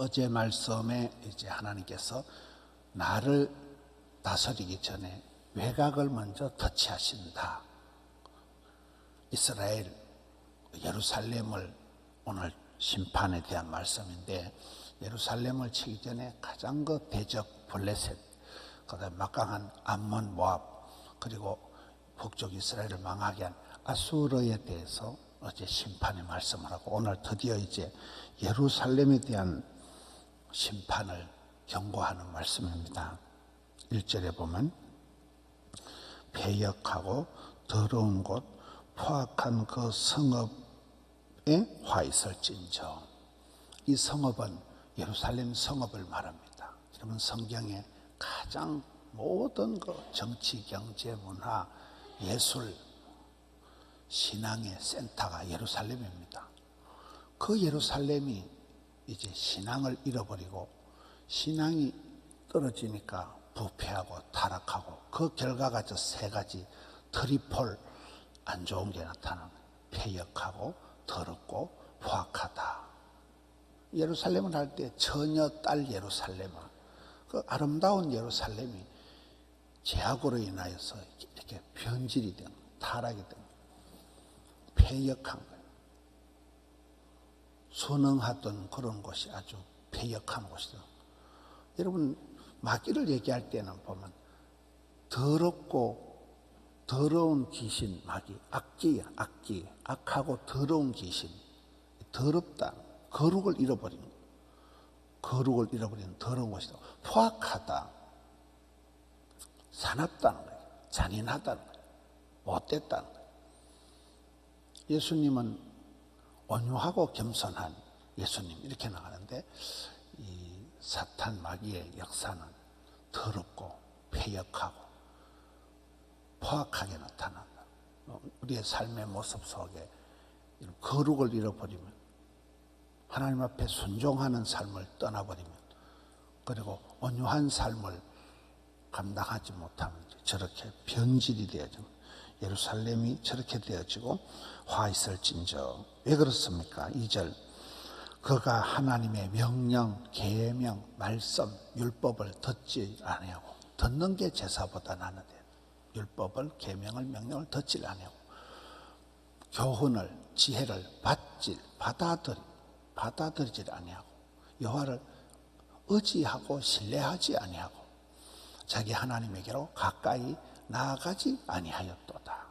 어제 말씀에 이제 하나님께서 나를 다스리기 전에 외곽을 먼저 터치하신다. 이스라엘, 예루살렘을 오늘 심판에 대한 말씀인데, 예루살렘을 치기 전에 가장 그 대적 블레셋, 그다음 막강한 암몬, 모압, 그리고 북쪽 이스라엘을 망하게 한 아수르에 대해서 어제 심판의 말씀을 하고, 오늘 드디어 이제 예루살렘에 대한 심판을 경고하는 말씀입니다. 1절에 보면 패역하고 더러운 곳 포악한 그 성읍에 화 있을진저. 이 성읍은 예루살렘 성읍을 말합니다. 여러분, 성경에 가장 모든 그 정치, 경제, 문화, 예술, 신앙의 센터가 예루살렘입니다. 그 예루살렘이 이제 신앙을 잃어버리고 신앙이 떨어지니까 부패하고 타락하고, 그 결과가 저 세 가지 트리플 안 좋은 게 나타나는 거예요. 패역하고 더럽고 포악하다. 예루살렘을 할 때 처녀 딸 예루살렘아, 그 아름다운 예루살렘이 죄악으로 인하여서 이렇게 변질이 된, 타락이 된, 패역한 거예요. 순응하던 그런 곳이 아주 패역한 곳이죠. 여러분, 마귀를 얘기할 때는 보면 더럽고 더러운 귀신, 마귀, 악기야, 악기, 악하고 더러운 귀신, 더럽다, 거룩을 잃어버린, 거룩을 잃어버린 더러운 것이다. 포악하다, 사납다는 거예요. 잔인하다는 거예요. 못됐다는 거예요. 예수님은 온유하고 겸손한 예수님, 이렇게 나가는데, 이 사탄 마귀의 역사는 더럽고 패역하고 포악하게 나타난다. 우리의 삶의 모습 속에 거룩을 잃어버리면, 하나님 앞에 순종하는 삶을 떠나버리면, 그리고 온유한 삶을 감당하지 못하면 저렇게 변질이 되어지고, 예루살렘이 저렇게 되어지고 화 있을진저. 왜 그렇습니까? 2절, 그가 하나님의 명령, 계명, 말씀, 율법을 듣지 아니하고. 듣는 게 제사보다 나는데, 율법을, 계명을, 명령을 듣지 아니하고, 교훈을, 지혜를 받아들이지 아니하고, 여호와를 의지하고 신뢰하지 아니하고, 자기 하나님에게로 가까이 나아가지 아니하였도다.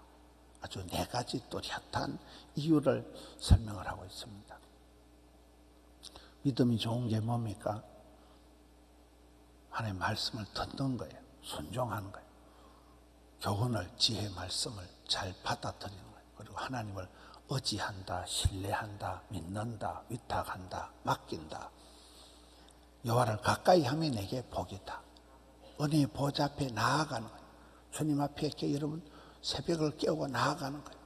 아주 네 가지 또렷한 이유를 설명을 하고 있습니다. 믿음이 좋은 게 뭡니까? 하나님의 말씀을 듣는 거예요. 순종하는 거예요. 교훈을, 지혜, 말씀을 잘 받아들이는 거예요. 그리고 하나님을 의지한다, 신뢰한다, 믿는다, 위탁한다, 맡긴다. 여호와를 가까이 하면 내게 복이다. 은혜의 보좌 앞에 나아가는 거예요. 주님 앞에 이렇게 여러분 새벽을 깨우고 나아가는 거예요.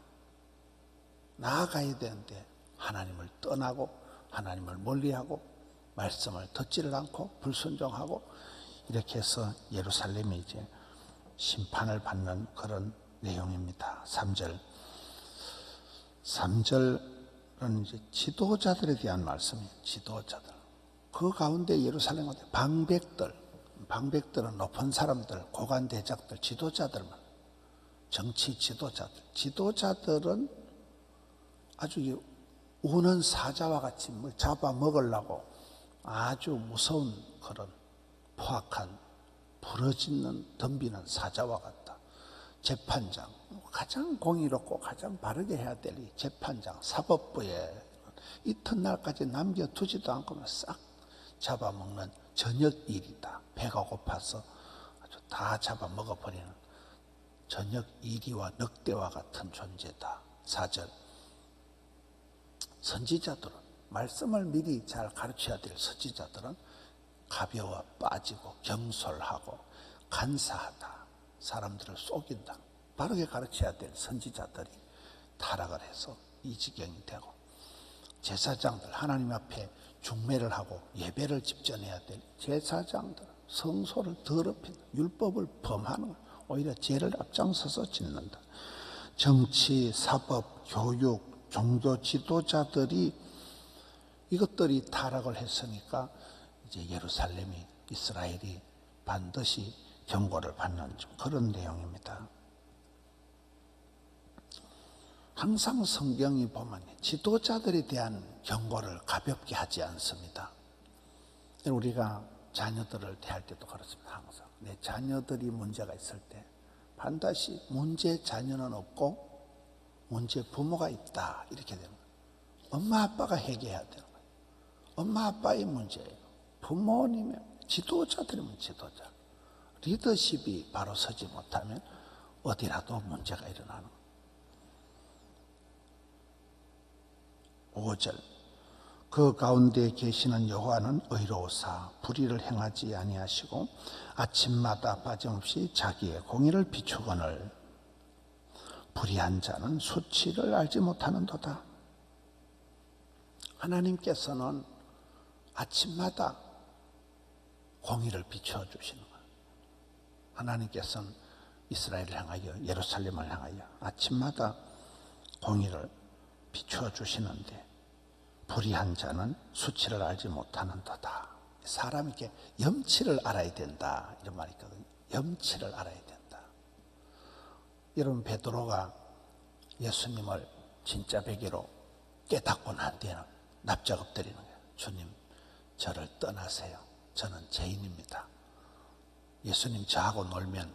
나아가야 되는데 하나님을 떠나고 하나님을 멀리하고 말씀을 듣지를 않고 불순종하고, 이렇게 해서 예루살렘이 이제 심판을 받는 그런 내용입니다. 3절은 이제 지도자들에 대한 말씀이에요. 지도자들. 그 가운데 예루살렘 가운데 방백들은 높은 사람들, 고관 대작들, 지도자들만, 정치 지도자들은 아주 우는 사자와 같이 뭘 잡아먹으려고 아주 무서운 그런 포악한, 부러지는, 덤비는 사자와 같다. 재판장, 가장 공의롭고 가장 바르게 해야 될 이 재판장, 사법부에 이튿날까지 남겨두지도 않고 싹 잡아먹는 저녁 일이다. 배가 고파서 아주 다 잡아먹어버리는 저녁 이리와 늑대와 같은 존재다. 4절, 선지자들은, 말씀을 미리 잘 가르쳐야 될 선지자들은 가벼워 빠지고 경솔하고 간사하다. 사람들을 속인다. 바르게 가르쳐야 될 선지자들이 타락을 해서 이 지경이 되고, 제사장들, 하나님 앞에 중매를 하고 예배를 집전해야 될 제사장들, 성소를 더럽히는, 율법을 범하는, 오히려 죄를 앞장서서 짓는다. 정치, 사법, 교육, 종교 지도자들이 이것들이 타락을 했으니까 이제 예루살렘이, 이스라엘이 반드시 경고를 받는 좀 그런 내용입니다. 항상 성경이 보면 지도자들에 대한 경고를 가볍게 하지 않습니다. 우리가 자녀들을 대할 때도 그렇습니다. 항상 내 자녀들이 문제가 있을 때 반드시 문제 자녀는 없고 문제 부모가 있다, 이렇게 되는 거예요. 엄마 아빠가 해결해야 되는 거예요. 엄마 아빠의 문제예요. 부모님의, 지도자들이면 지도자, 리더십이 바로 서지 못하면 어디라도 문제가 일어나는 거예요. 5절, 그 가운데 계시는 여호와는 의로우사 불의를 행하지 아니하시고 아침마다 빠짐없이 자기의 공의를 비추거늘 불의한 자는 수치를 알지 못하는도다. 하나님께서는 아침마다 공의를 비추어 주시는 거예요. 하나님께서는 이스라엘을 향하여, 예루살렘을 향하여 아침마다 공의를 비추어 주시는데 불의한 자는 수치를 알지 못하는도다. 사람이 이렇게 염치를 알아야 된다, 이런 말이 있거든요. 염치를 알아야 된다. 여러분, 베드로가 예수님을 진짜 베개로 깨닫고 난 뒤에는 납작 엎드리는 거예요. 주님, 저를 떠나세요. 저는 죄인입니다. 예수님, 저하고 놀면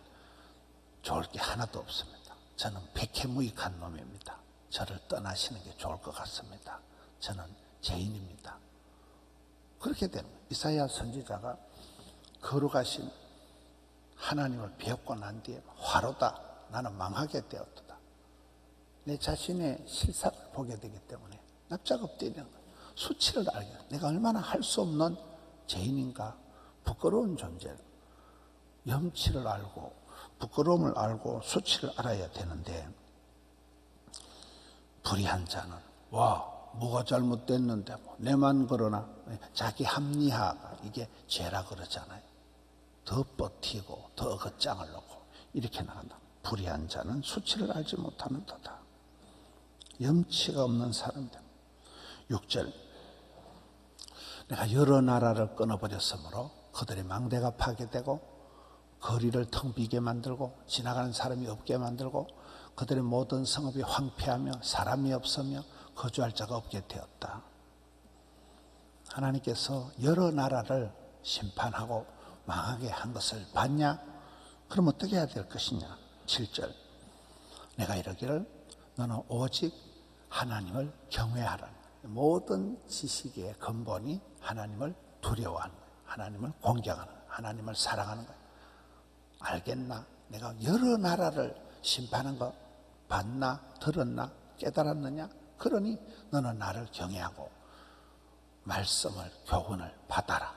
좋을 게 하나도 없습니다. 저는 백해무익한 놈입니다. 저를 떠나시는 게 좋을 것 같습니다. 저는 죄인입니다. 그렇게 되는 거예요. 이사야 선지자가 거룩하신 하나님을 배웠고 난 뒤에 화로다, 나는 망하게 되었다. 내 자신의 실상을 보게 되기 때문에 납작 엎드리는 거예요. 수치를 알게 돼요. 내가 얼마나 할 수 없는 죄인인가, 부끄러운 존재를, 염치를 알고 부끄러움을 알고 수치를 알아야 되는데, 불의한 자는 뭐가 잘못됐는데 내만 그러나, 자기 합리화가 이게 죄라 그러잖아요. 더 버티고 더 어긋장을 놓고 이렇게 나간다. 불의한 자는 수치를 알지 못하는도다. 염치가 없는 사람들. 6절, 내가 여러 나라를 끊어버렸으므로 그들의 망대가 파괴되고 거리를 텅 비게 만들고 지나가는 사람이 없게 만들고 그들의 모든 성읍이 황폐하며 사람이 없으며 거주할 자가 없게 되었다. 하나님께서 여러 나라를 심판하고 망하게 한 것을 봤냐? 그럼 어떻게 해야 될 것이냐? 7절, 내가 이르기를 너는 오직 하나님을 경외하라. 모든 지식의 근본이 하나님을 두려워하는 거예요. 하나님을 공경하는 거예요. 하나님을 사랑하는 거예요. 알겠나? 내가 여러 나라를 심판한 거 봤나? 들었나? 깨달았느냐? 그러니 너는 나를 경외하고 말씀을, 교훈을 받아라.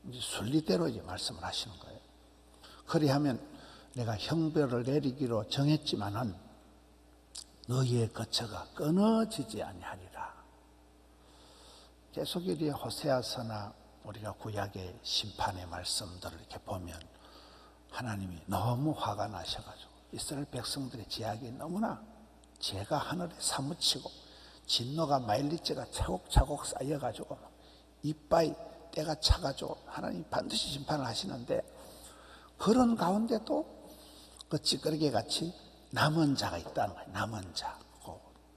이제 순리대로 이제 말씀을 하시는 거예요. 그리하면 내가 형벌을 내리기로 정했지만은 너희의 거처가 끊어지지 아니하리라. 계속 이 호세아서나 우리가 구약의 심판의 말씀들을 이렇게 보면 하나님이 너무 화가 나셔가지고 이스라엘 백성들의 죄악이 너무나 죄가 하늘에 사무치고 진노가 마일리째가 차곡차곡 쌓여가지고 이빠이 때가 차가지고 하나님이 반드시 심판을 하시는데, 그런 가운데도 그 찌끄러기 같이 남은 자가 있다는 거예요. 남은 자,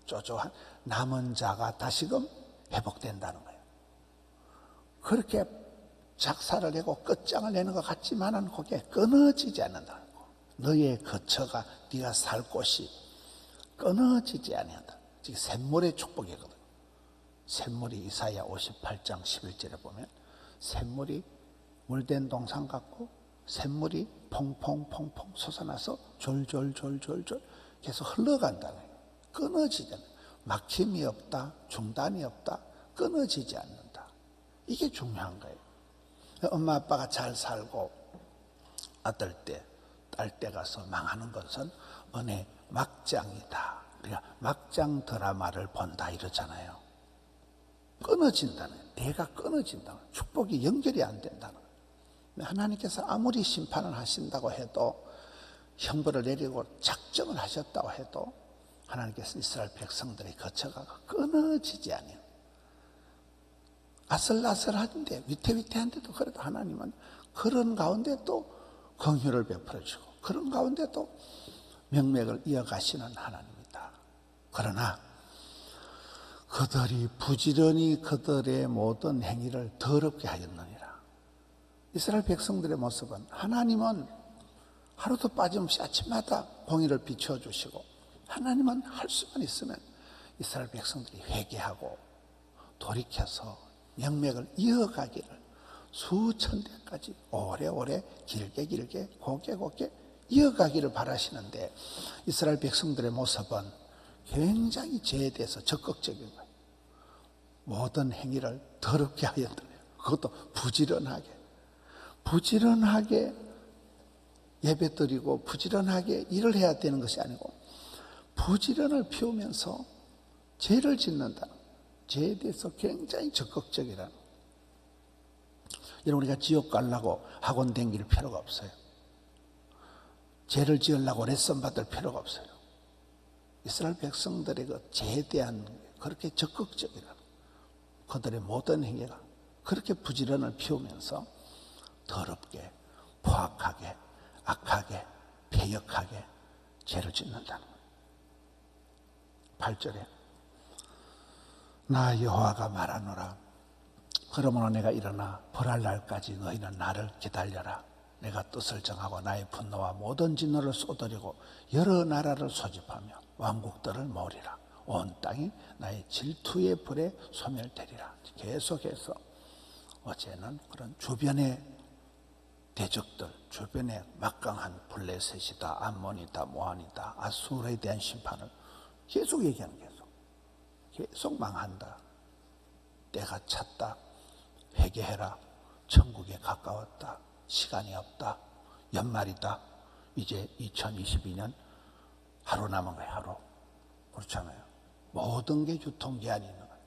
쪼쪼한 남은 자가 다시금 회복된다는 거예요. 그렇게 작사를 내고 끝장을 내는 것 같지만은 그게 끊어지지 않는다는 거. 너의 거처가, 네가 살 곳이 끊어지지 아니한다. 즉 샘물의 축복이거든. 샘물이 이사야 58장 11절에 보면 샘물이 물된 동산 같고 샘물이 퐁퐁퐁퐁 솟아나서 졸졸졸졸졸 계속 흘러간다는 거예요. 끊어지지 않아요. 막힘이 없다, 중단이 없다, 끊어지지 않는다. 이게 중요한 거예요. 엄마 아빠가 잘 살고 아들 때, 딸 때 가서 망하는 것은 은혜 막장이다. 우리가 막장 드라마를 본다 이러잖아요. 끊어진다는 거예요. 대가 끊어진다는 거예요. 축복이 연결이 안 된다는 거예요. 하나님께서 아무리 심판을 하신다고 해도, 형벌을 내리고 작정을 하셨다고 해도 하나님께서 이스라엘 백성들의 거처가 끊어지지 아니에요. 아슬아슬한데 위태위태한데도 그래도 하나님은 그런 가운데 또 긍휼을 베풀어주고 그런 가운데 또 명맥을 이어가시는 하나님이다. 그러나 그들이 부지런히 그들의 모든 행위를 더럽게 하였느니라. 이스라엘 백성들의 모습은 하나님은 하루도 빠짐없이 아침마다 공의를 비춰주시고 하나님은 할 수만 있으면 이스라엘 백성들이 회개하고 돌이켜서 명맥을 이어가기를 수천 대까지 오래오래 길게 곱게 이어가기를 바라시는데 이스라엘 백성들의 모습은 굉장히 죄에 대해서 적극적인 거예요. 모든 행위를 더럽게 하였더래요. 그것도 부지런하게 예배드리고 부지런하게 일을 해야 되는 것이 아니고 부지런을 피우면서 죄를 짓는다. 죄에 대해서 굉장히 적극적이라는. 여러분, 우리가 지옥 가려고 학원 다닐 필요가 없어요. 죄를 지으려고 레슨 받을 필요가 없어요. 이스라엘 백성들의 그 죄에 대한 그렇게 적극적이라는, 그들의 모든 행위가 그렇게 부지런을 피우면서 더럽게, 포악하게, 악하게, 패역하게 죄를 짓는다는 거예요. 8절에 나 여호와가 말하노라. 그러므로 내가 일어나 벌할 날까지 너희는 나를 기다려라. 내가 뜻을 정하고 나의 분노와 모든 진노를 쏟아리고 여러 나라를 소집하며 왕국들을 모으리라. 온 땅이 나의 질투의 불에 소멸되리라. 계속해서 어제는 그런 주변의 대적들, 주변에 막강한 블레셋이다, 암몬이다, 모한이다, 아수르에 대한 심판을 계속 얘기하는 거예요. 계속 망한다. 때가 찼다. 회개해라. 천국에 가까웠다. 시간이 없다. 연말이다. 이제 2022년 하루 남은 거예요. 하루. 그렇잖아요. 모든 게 유통기한이 있는 거예요.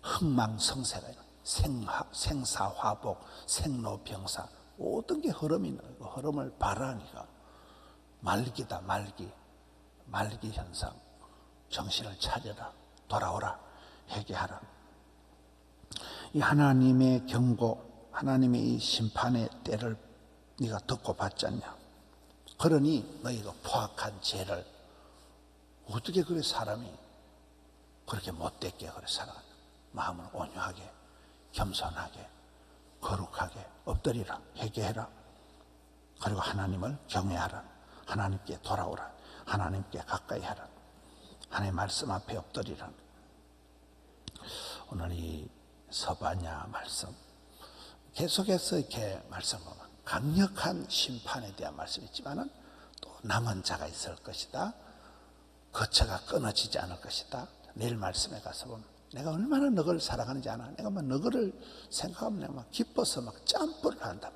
흥망성쇠가 있는 거예요. 생사화복, 생로병사, 모든 게 흐름이 있는 거예요. 그 흐름을 바라니까 말기다. 말기 현상. 정신을 차려라. 돌아오라. 회개하라. 이 하나님의 경고, 하나님의 이 심판의 때를 네가 듣고 받지 않냐. 그러니 너희가 포악한 죄를 어떻게 그래 사람이 그렇게 못되게 그래 살아가냐. 마음을 온유하게, 겸손하게, 거룩하게 엎드리라. 회개해라. 그리고 하나님을 경외하라. 하나님께 돌아오라. 하나님께 가까이 하라. 하나님의 말씀 앞에 엎드리라. 오늘 이 서바냐 말씀 계속해서 이렇게 말씀하면 강력한 심판에 대한 말씀이 있지만은 또 남은 자가 있을 것이다. 거처가 끊어지지 않을 것이다. 내일 말씀에 가서 보면 내가 얼마나 너를 사랑하는지 아나. 내가 막 너를 생각하면 내가 막 기뻐서 막 점프를 한다.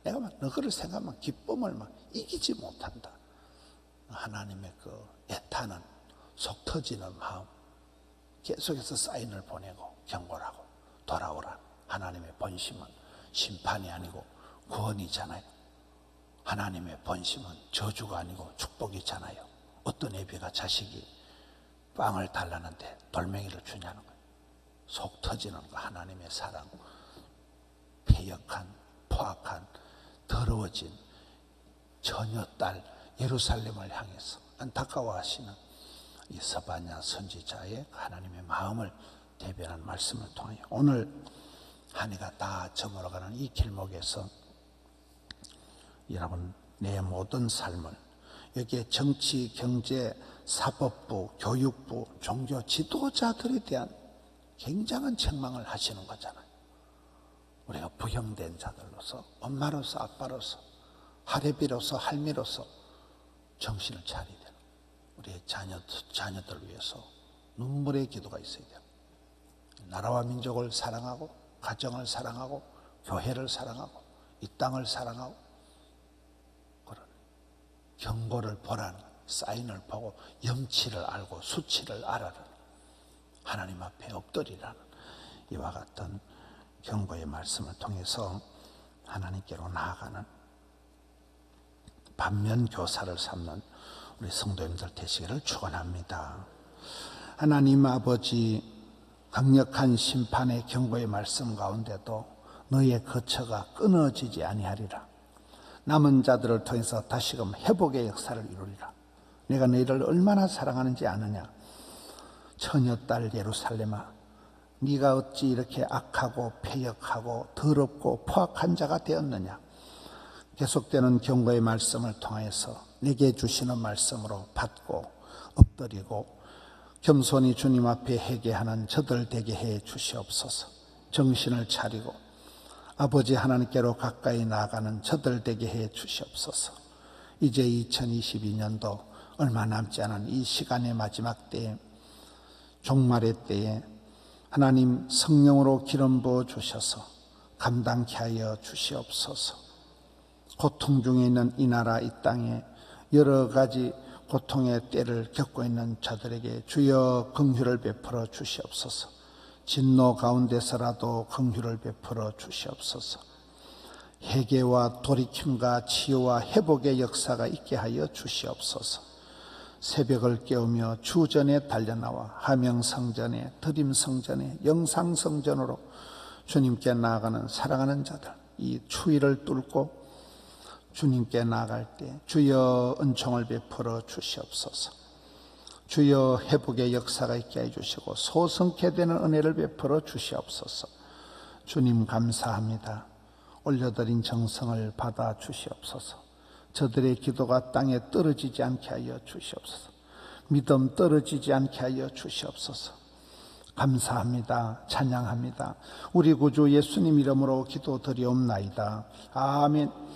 내가 막 너를 생각하면 기쁨을 막 이기지 못한다. 하나님의 그 애타는 속 터지는 마음 계속해서 사인을 보내고 경고를 하고 돌아오라. 하나님의 본심은 심판이 아니고 구원이잖아요. 하나님의 본심은 저주가 아니고 축복이잖아요. 어떤 애비가 자식이 빵을 달라는데 돌멩이를 주냐는 거예요. 속 터지는 거. 하나님의 사랑. 패역한, 포악한, 더러워진 처녀딸 예루살렘을 향해서 안타까워하시는 이 서바냐 선지자의 하나님의 마음을 대변한 말씀을 통하여 오늘 한 해가 다 저물어가는 이 길목에서 여러분 내 모든 삶을 여기에 정치, 경제, 사법부, 교육부, 종교 지도자들에 대한 굉장한 책망을 하시는 거잖아요. 우리가 부형된 자들로서 엄마로서 아빠로서 할애비로서 할미로서 정신을 차려야 돼요. 우리의 자녀들 위해서 눈물의 기도가 있어야 돼요. 나라와 민족을 사랑하고 가정을 사랑하고 교회를 사랑하고 이 땅을 사랑하고 그런 경고를 보라는 사인을 보고 염치를 알고 수치를 알아라는 하나님 앞에 엎드리라는 이와 같은 경고의 말씀을 통해서 하나님께로 나아가는 반면교사를 삼는 우리 성도님들 되시기를 축원합니다. 하나님 아버지, 강력한 심판의 경고의 말씀 가운데도 너의 거처가 끊어지지 아니하리라. 남은 자들을 통해서 다시금 회복의 역사를 이루리라. 내가 너희를 얼마나 사랑하는지 아느냐. 처녀딸 예루살렘아, 네가 어찌 이렇게 악하고 패역하고 더럽고 포악한 자가 되었느냐. 계속되는 경고의 말씀을 통해서 내게 주시는 말씀으로 받고 엎드리고 겸손히 주님 앞에 회개하는 저들 되게 해 주시옵소서. 정신을 차리고 아버지 하나님께로 가까이 나아가는 저들 되게 해 주시옵소서. 이제 2022년도 얼마 남지 않은 이 시간의 마지막 때에, 종말의 때에 하나님 성령으로 기름 부어 주셔서 감당케 하여 주시옵소서. 고통 중에 있는 이 나라 이 땅에 여러 가지 고통의 때를 겪고 있는 자들에게 주여 긍휼을 베풀어 주시옵소서. 진노 가운데서라도 긍휼을 베풀어 주시옵소서. 회개와 돌이킴과 치유와 회복의 역사가 있게 하여 주시옵소서. 새벽을 깨우며 주전에 달려나와 하명성전에, 드림성전에, 영상성전으로 주님께 나아가는 사랑하는 자들, 이 추위를 뚫고 주님께 나아갈 때 주여 은총을 베풀어 주시옵소서. 주여 회복의 역사가 있게 해주시고 소성케 되는 은혜를 베풀어 주시옵소서. 주님 감사합니다. 올려드린 정성을 받아 주시옵소서. 저들의 기도가 땅에 떨어지지 않게 하여 주시옵소서. 믿음 떨어지지 않게 하여 주시옵소서. 감사합니다. 찬양합니다. 우리 구주 예수님 이름으로 기도드리옵나이다. 아멘.